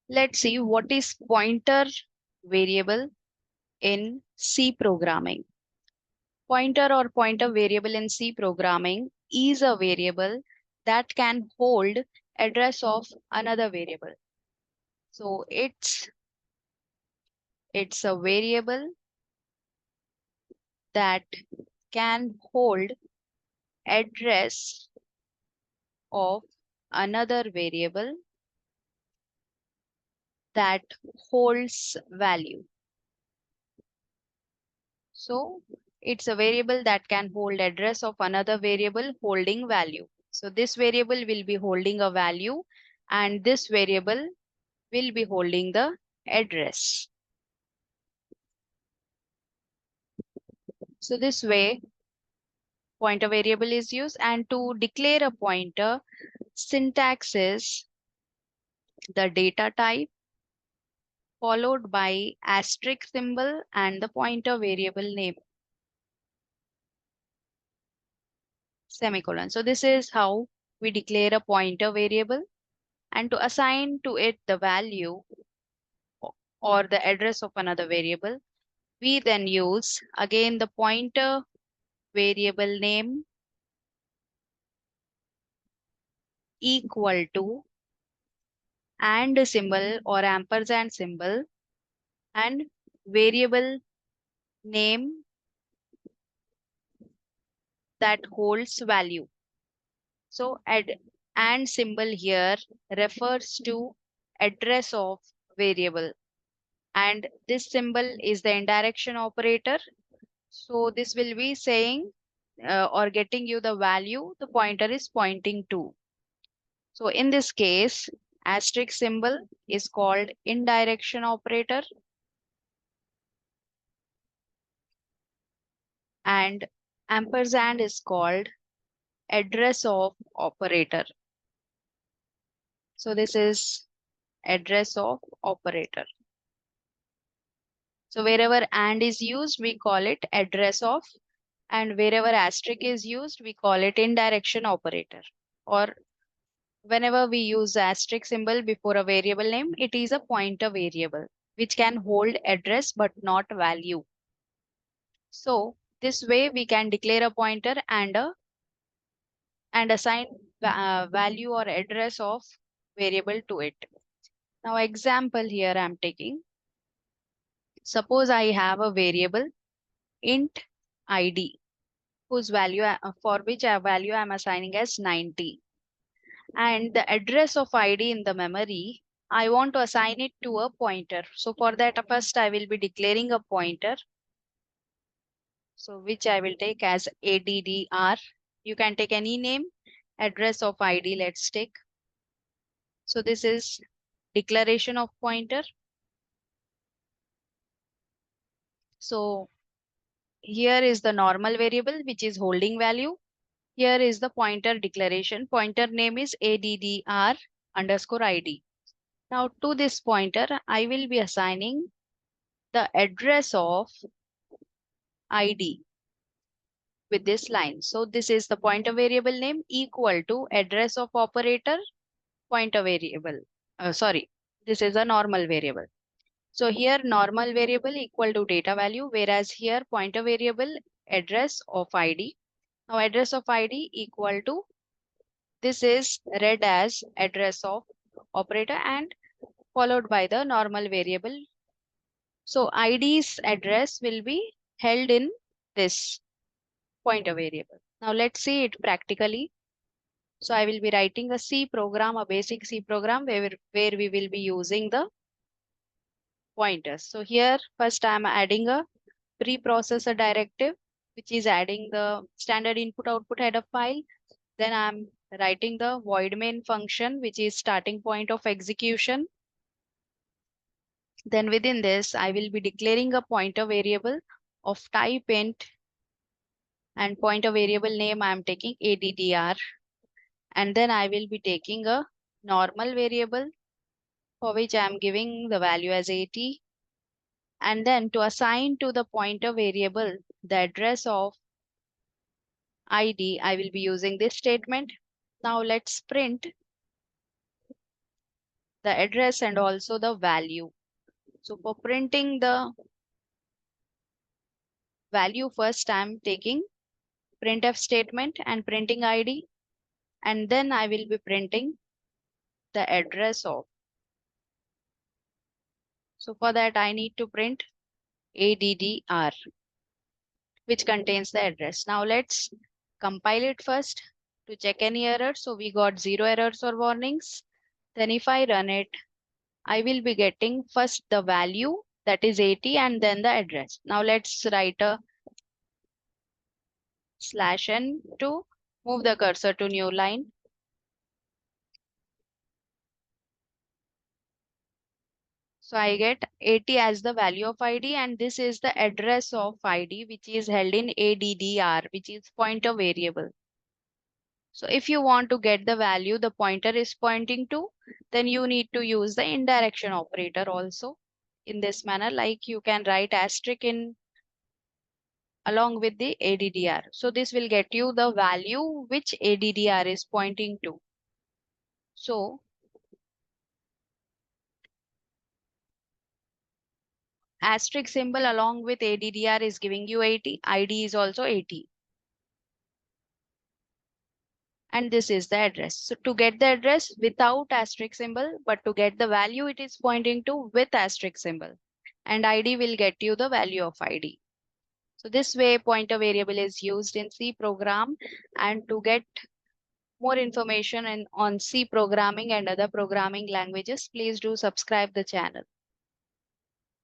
Let's see what is pointer variable in C programming. Pointer or pointer variable in C programming is a variable that can hold address of another variable. So it's a variable that can hold address of another variable that holds value. So it's a variable that can hold address of another variable holding value. So this variable will be holding a value and this variable will be holding the address. So this way pointer variable is used, and to declare a pointer, syntax is the data type followed by asterisk symbol and the pointer variable name, semicolon. So this is how we declare a pointer variable, and to assign to it the value or the address of another variable, we then use again the pointer variable name equal to and symbol or ampersand symbol and variable name that holds value. So and symbol here refers to address of variable, and this symbol is the indirection operator. So this will be saying or getting you the value the pointer is pointing to. So in this case, asterisk symbol is called indirection operator and ampersand is called address of operator. So this is address of operator. So wherever and is used, we call it address of, and wherever asterisk is used, we call it indirection operator. Or whenever we use asterisk symbol before a variable name, it is a pointer variable which can hold address but not value. So this way we can declare a pointer and assign value or address of variable to it. Now example here I'm taking. Suppose I have a variable int id whose value for which a value I'm assigning as 90. And the address of id in the memory, I want to assign it to a pointer. So for that, first I will be declaring a pointer. So which I will take as addr. You can take any name, address of id, let's take. So this is declaration of pointer. So here is the normal variable which is holding value. Here is the pointer declaration. Pointer name is addr underscore id. Now to this pointer, I will be assigning the address of id with this line. So this is the pointer variable name equal to address of operator pointer variable. Sorry, this is a normal variable. So here normal variable equal to data value, whereas here pointer variable address of id. Now address of id equal to, this is read as address of operator and followed by the normal variable. So id's address will be held in this pointer variable. Now let's see it practically. So I will be writing a C program, a basic C program where we will be using the pointers. So here first I am adding a preprocessor directive, which is adding the standard input output header file. Then I'm writing the void main function, which is starting point of execution. Then within this, I will be declaring a pointer variable of type int, and pointer variable name I am taking addr. And then I will be taking a normal variable for which I am giving the value as 80. And then to assign to the pointer variable the address of id, I will be using this statement. Now let's print the address and also the value. So for printing the value first, I'm taking printf statement and printing ID, and then I will be printing the address of. So for that I need to print ADDR, which contains the address. Now let's compile it first to check any error. So we got 0 errors or warnings. Then if I run it, I will be getting first the value, that is 80, and then the address. Now let's write a /n to move the cursor to new line. So I get 80 as the value of ID, and this is the address of ID, which is held in ADDR, which is pointer variable. So if you want to get the value the pointer is pointing to, then you need to use the indirection operator also in this manner, like you can write asterisk in along with the ADDR. So this will get you the value which ADDR is pointing to. So asterisk symbol along with ADDR is giving you 80. ID is also 80. And this is the address. So to get the address without asterisk symbol, but to get the value it is pointing to with asterisk symbol. And ID will get you the value of ID. So this way pointer variable is used in C program. And to get more information on C programming and other programming languages, please do subscribe the channel.